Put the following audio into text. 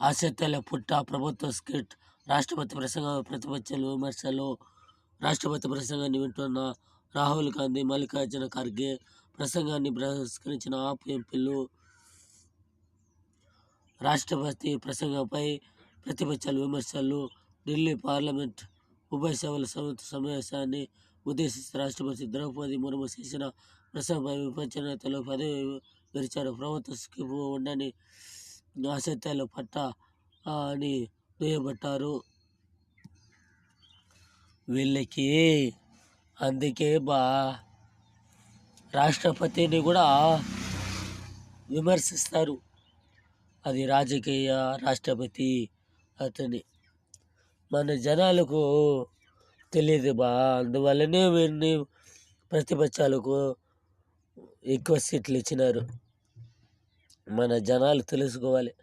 ఆసక్తుల పుట్ట ప్రభుత్వ స్కిట్ రాష్ట్రపతి ప్రసంగం ప్రతిపక్షాలు విమర్శలు రాష్ట్రపతి ప్రసంగాన్ని వింటున్న రాహుల్ గాంధీ మల్లికార్జున ఖర్గే ప్రసంగాన్ని బహిష్కరించిన ఆప్ ఎంపీలు రాష్ట్రపతి ప్రసంగంపై ప్రతిపక్షాల విమర్శలు ఢిల్లీ పార్లమెంట్ ఉభయ సభల సంయుక్త సమావేశాన్ని ఉద్దేశించి రాష్ట్రపతి ద్రౌపది ముర్ము చేసిన ప్రసంగంపై విపక్ష నేతలు పదవి విరిచారు. ప్రభుత్వ స్కిప్ ఉండని ఆసక్తుల పట్ట అని దుయ్యబట్టారు. వీళ్ళకి అందుకే రాష్ట్రపతిని కూడా విమర్శిస్తారు. అది రాజకీయ రాష్ట్రపతి అతని మన జనాలకు తెలియదు అందువల్లనే వీరిని ప్రతిపక్షాలకు ఎక్కువ సీట్లు ఇచ్చినారు. మన జనాలు తెలుసుకోవాలి.